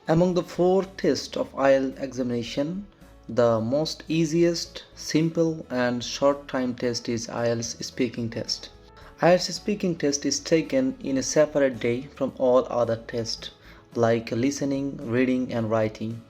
Among the four tests of IELTS examination, the most easiest, simple and short time test is IELTS speaking test. IELTS speaking test is taken in a separate day from all other tests like listening, reading and writing.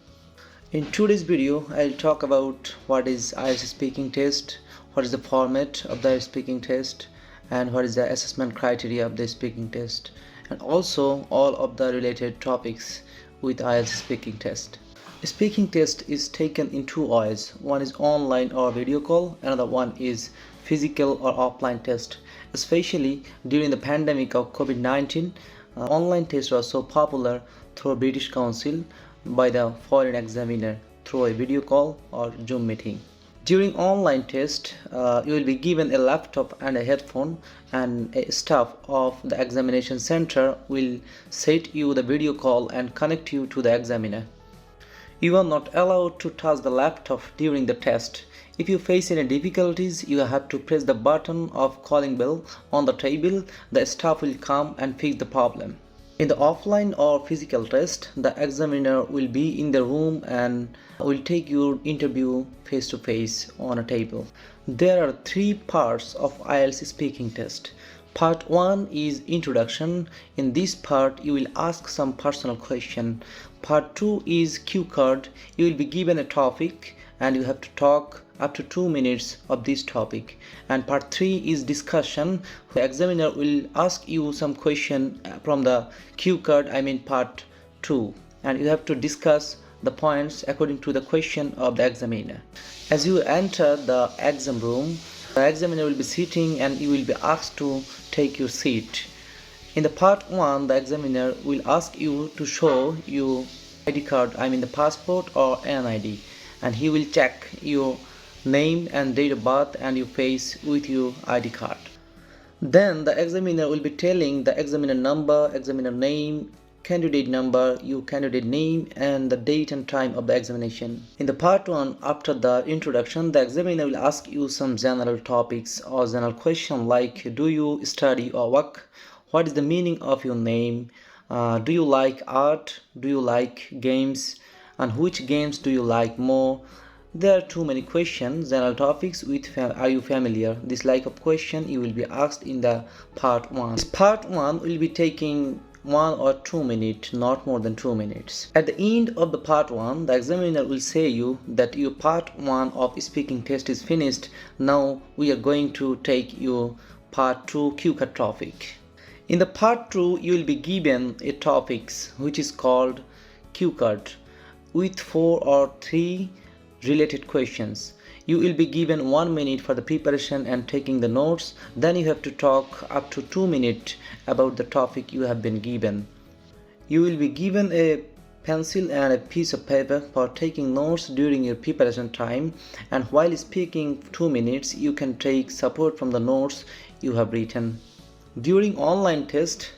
In today's video, I'll talk about what is IELTS speaking test, what is the format of the speaking test, and what is the assessment criteria of the speaking test, and also all of the related topics with IELTS speaking test. Speaking test is taken in two ways. One is online or video call, another one is physical or offline test. Especially during the pandemic of COVID-19, online tests were so popular through British Council by the foreign examiner through a video call or Zoom meeting. During online test, you will be given a laptop and a headphone, and a staff of the examination center will set you the video call and connect you to the examiner. You are not allowed to touch the laptop during the test. If you face any difficulties, you have to press the button of calling bell on the table. The staff will come and fix the problem. In the offline or physical test, the examiner will be in the room and will take your interview face to face on a table. There are three parts of IELTS speaking test. Part 1 is introduction. In this part, you will ask some personal question. Part 2 is cue card. You will be given a topic and you have to talk up to 2 minutes of this topic. And part 3 is discussion. The examiner will ask you some question from the cue card, part 2, and you have to discuss the points according to the question of the examiner. As you enter the exam room, the examiner will be sitting and you will be asked to take your seat. In the part 1, the examiner will ask you to show your ID card, the passport or NID, and he will check your name and date of birth and your face with your ID card. Then the examiner will be telling the examiner number, examiner name, candidate number, your candidate name and the date and time of the examination. In the part 1, after the introduction, the examiner will ask you some general topics or general question like do you study or work, what is the meaning of your name, do you like art, do you like games, and which games do you like more. There are too many questions, general topics with are you familiar. This like of question you will be asked in the part 1. Part 1 will be taking 1 or 2 minutes, not more than 2 minutes. At the end of the part 1, the examiner will say you that your part 1 of speaking test is finished. Now we are going to take your part 2 cue card topic. In the part 2, you will be given a topics which is called cue card with 4 or 3 related questions. You will be given 1 minute for the preparation and taking the notes. Then you have to talk up to 2 minutes about the topic you have been given. You will be given a pencil and a piece of paper for taking notes during your preparation time, and while speaking 2 minutes you can take support from the notes you have written. During online test,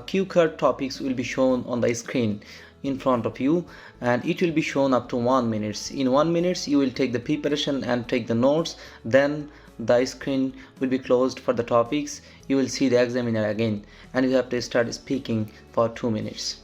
cue card topics will be shown on the screen in front of you, and it will be shown up to 1 minute. In 1 minute you will take the preparation and take the notes. Then the screen will be closed for the topics. You will see the examiner again and you have to start speaking for 2 minutes.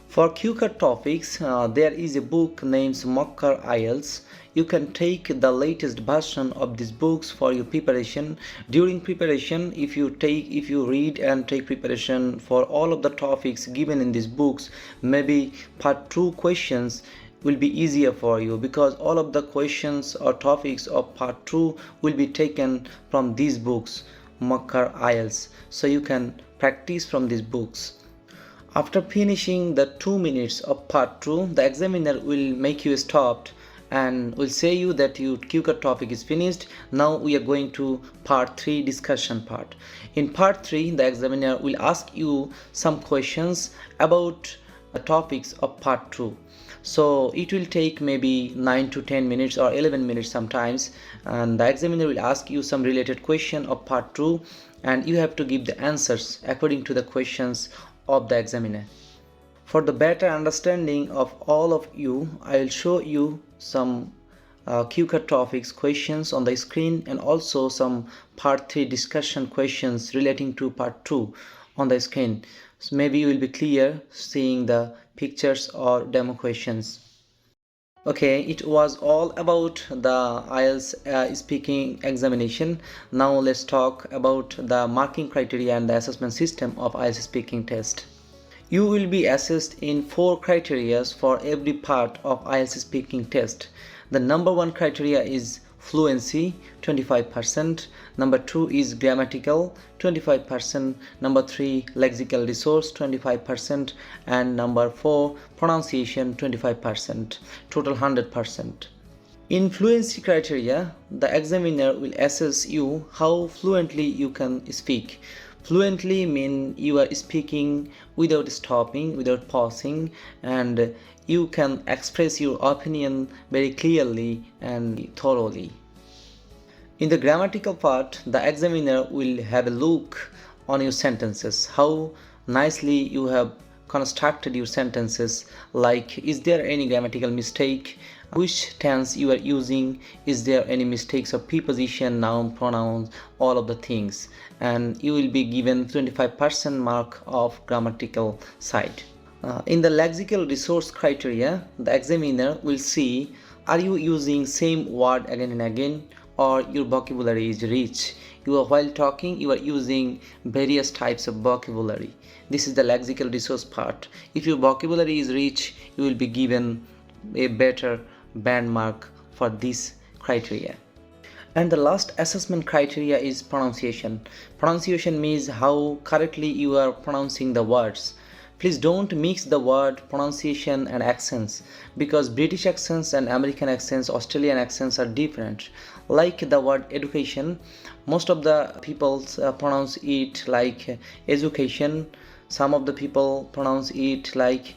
For cue card topics, there is a book named IElTS. You can take the latest version of these books for your preparation. During preparation, if you read and take preparation for all of the topics given in these books, maybe part 2 questions will be easier for you because all of the questions or topics of part 2 will be taken from these books, IElTS. So you can practice from these books. After finishing the 2 minutes of part 2, the examiner will make you stop and will say you that your cue card topic is finished. Now we are going to part 3, discussion part. In part 3, the examiner will ask you some questions about the topics of part 2. So it will take maybe 9 to 10 minutes or 11 minutes sometimes, and the examiner will ask you some related question of part 2 and you have to give the answers according to the questions of the examiner. For the better understanding of all of you, I will show you some cue card topics questions on the screen and also some part 3 discussion questions relating to part 2 on the screen. So maybe you will be clear seeing the pictures or demo questions. Okay, it was all about the IELTS speaking examination. Now let's talk about the marking criteria and the assessment system of IELTS speaking test. You will be assessed in 4 criteria for every part of IELTS speaking test. The number 1 criteria is fluency, 25%. Number 2 is grammatical, 25%. Number 3, lexical resource, 25%. And number 4, pronunciation, 25%. Total 100%. In fluency criteria, the examiner will assess you how fluently you can speak. Fluently means you are speaking without stopping, without pausing, and you can express your opinion very clearly and thoroughly. In the grammatical part, the examiner will have a look on your sentences, how nicely you have constructed your sentences, like is there any grammatical mistake, which tense you are using, is there any mistakes of preposition, noun, pronouns, all of the things, and you will be given 25% mark of grammatical side. In the lexical resource criteria, the examiner will see are you using same word again and again, or your vocabulary is rich. While talking, you are using various types of vocabulary. This is the lexical resource part. If your vocabulary is rich, you will be given a better band mark for this criteria. And the last assessment criteria is pronunciation. Pronunciation means how correctly you are pronouncing the words. Please don't mix the word pronunciation and accents, because British accents and American accents, Australian accents are different. Like the word education, most of the people pronounce it like education. Some of the people pronounce it like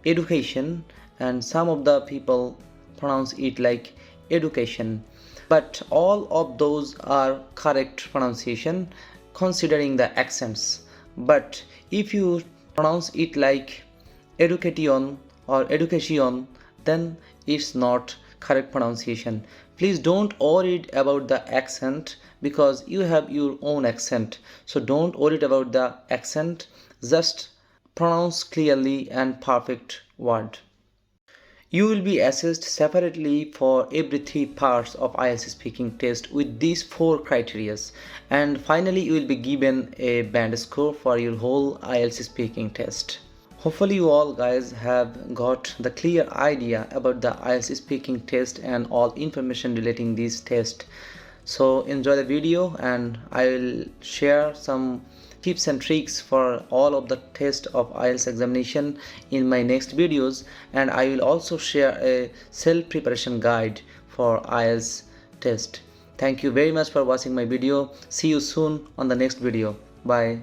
education, and some of the people pronounce it like education. But all of those are correct pronunciation considering the accents. But if you pronounce it like education or education, then it's not correct pronunciation. Please don't worry about the accent, because you have your own accent. So don't worry about the accent, just pronounce clearly and perfect word. You will be assessed separately for every 3 parts of IELTS speaking test with these 4 criteria, and finally you will be given a band score for your whole IELTS speaking test. Hopefully you all guys have got the clear idea about the IELTS speaking test and all information relating this test. So enjoy the video, and I will share some tips and tricks for all of the test of IELTS examination in my next videos, and I will also share a self preparation guide for IELTS test. Thank you very much for watching my video. See you soon on the next video. Bye.